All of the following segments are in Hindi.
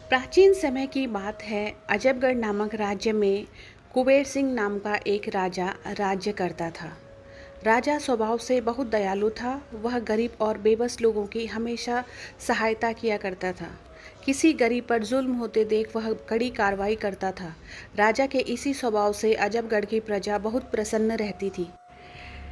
प्राचीन समय की बात है। अजबगढ़ नामक राज्य में कुबेर सिंह नाम का एक राजा राज्य करता था। राजा स्वभाव से बहुत दयालु था। वह गरीब और बेबस लोगों की हमेशा सहायता किया करता था। किसी गरीब पर जुल्म होते देख वह कड़ी कार्रवाई करता था। राजा के इसी स्वभाव से अजबगढ़ की प्रजा बहुत प्रसन्न रहती थी।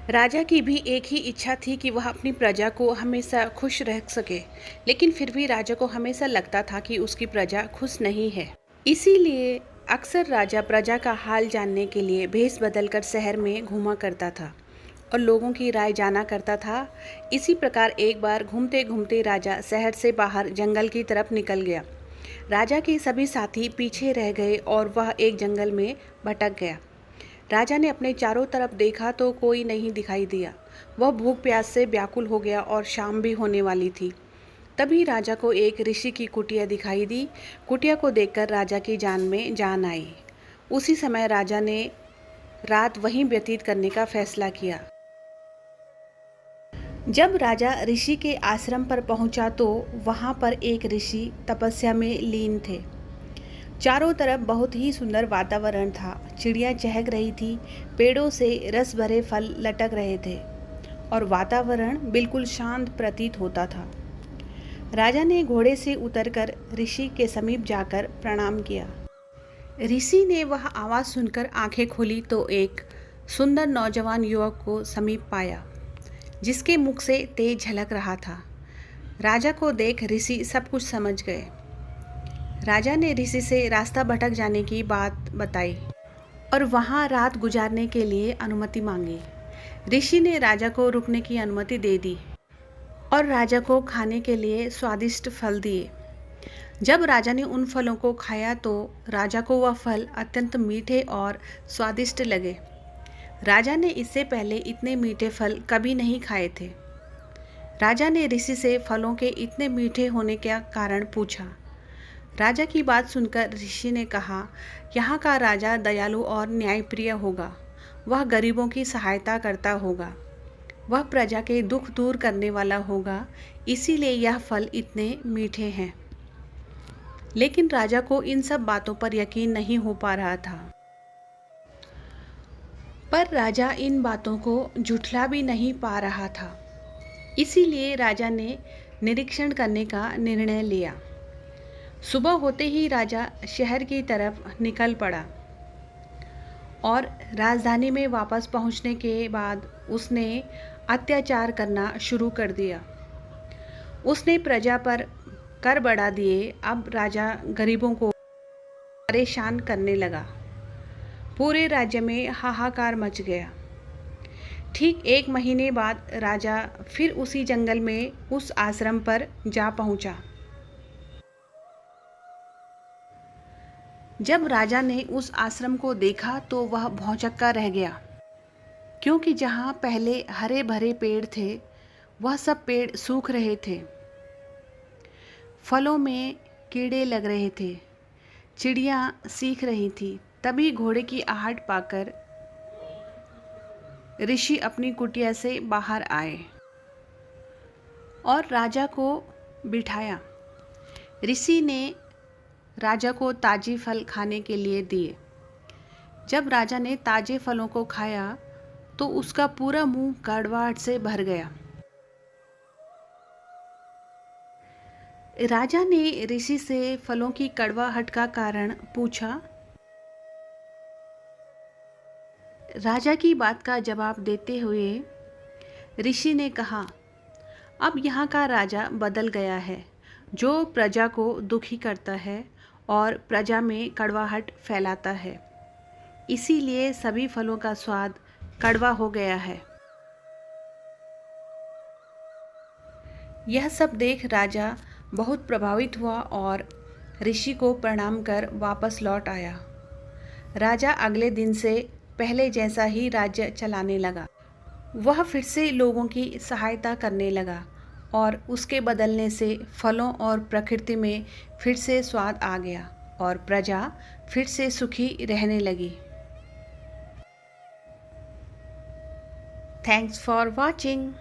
राजा की भी एक ही इच्छा थी कि वह अपनी प्रजा को हमेशा खुश रख सके, लेकिन फिर भी राजा को हमेशा लगता था कि उसकी प्रजा खुश नहीं है। इसीलिए अक्सर राजा प्रजा का हाल जानने के लिए भेष बदलकर शहर में घूमा करता था और लोगों की राय जाना करता था। इसी प्रकार एक बार घूमते घूमते राजा शहर से बाहर जंगल की तरफ निकल गया। राजा के सभी साथी पीछे रह गए और वह एक जंगल में भटक गया। राजा ने अपने चारों तरफ देखा तो कोई नहीं दिखाई दिया। वह भूख प्यास से व्याकुल हो गया और शाम भी होने वाली थी। तभी राजा को एक ऋषि की कुटिया दिखाई दी। कुटिया को देखकर राजा की जान में जान आई। उसी समय राजा ने रात वहीं व्यतीत करने का फैसला किया। जब राजा ऋषि के आश्रम पर पहुंचा तो वहां पर एक ऋषि तपस्या में लीन थे। चारों तरफ बहुत ही सुंदर वातावरण था। चिड़िया चहक रही थी, पेड़ों से रस भरे फल लटक रहे थे और वातावरण बिल्कुल शांत प्रतीत होता था। राजा ने घोड़े से उतरकर ऋषि के समीप जाकर प्रणाम किया। ऋषि ने वह आवाज़ सुनकर आंखें खोली तो एक सुंदर नौजवान युवक को समीप पाया, जिसके मुख से तेज झलक रहा था। राजा को देख ऋषि सब कुछ समझ गए। राजा ने ऋषि से रास्ता भटक जाने की बात बताई और वहां रात गुजारने के लिए अनुमति मांगी। ऋषि ने राजा को रुकने की अनुमति दे दी और राजा को खाने के लिए स्वादिष्ट फल दिए। जब राजा ने उन फलों को खाया तो राजा को वह फल अत्यंत मीठे और स्वादिष्ट लगे। राजा ने इससे पहले इतने मीठे फल कभी नहीं खाए थे। राजा ने ऋषि से फलों के इतने मीठे होने का कारण पूछा। राजा की बात सुनकर ऋषि ने कहा, यहाँ का राजा दयालु और न्यायप्रिय होगा। वह गरीबों की सहायता करता होगा। वह प्रजा के दुख दूर करने वाला होगा, इसीलिए यह फल इतने मीठे हैं। लेकिन राजा को इन सब बातों पर यकीन नहीं हो पा रहा था। पर राजा इन बातों को झुठला भी नहीं पा रहा था। इसीलिए राजा ने निरीक्षण करने का निर्णय लिया। सुबह होते ही राजा शहर की तरफ निकल पड़ा और राजधानी में वापस पहुंचने के बाद उसने अत्याचार करना शुरू कर दिया। उसने प्रजा पर कर बढ़ा दिए। अब राजा गरीबों को परेशान करने लगा। पूरे राज्य में हाहाकार मच गया। ठीक 1 महीने बाद राजा फिर उसी जंगल में उस आश्रम पर जा पहुंचा। जब राजा ने उस आश्रम को देखा तो वह भौंचक्का रह गया, क्योंकि जहाँ पहले हरे भरे पेड़ थे वह सब पेड़ सूख रहे थे। फलों में कीड़े लग रहे थे, चिड़ियाँ सीख रही थी। तभी घोड़े की आहट पाकर ऋषि अपनी कुटिया से बाहर आए और राजा को बिठाया। ऋषि ने राजा को ताजे फल खाने के लिए दिए। जब राजा ने ताजे फलों को खाया तो उसका पूरा मुंह कड़वाहट से भर गया। राजा ने ऋषि से फलों की कड़वाहट का कारण पूछा। राजा की बात का जवाब देते हुए ऋषि ने कहा, अब यहाँ का राजा बदल गया है, जो प्रजा को दुखी करता है और प्रजा में कड़वाहट फैलाता है। इसीलिए सभी फलों का स्वाद कड़वा हो गया है। यह सब देख राजा बहुत प्रभावित हुआ और ऋषि को प्रणाम कर वापस लौट आया। राजा अगले दिन से पहले जैसा ही राज्य चलाने लगा। वह फिर से लोगों की सहायता करने लगा और उसके बदलने से फलों और प्रकृति में फिर से स्वाद आ गया और प्रजा फिर से सुखी रहने लगी। Thanks for watching.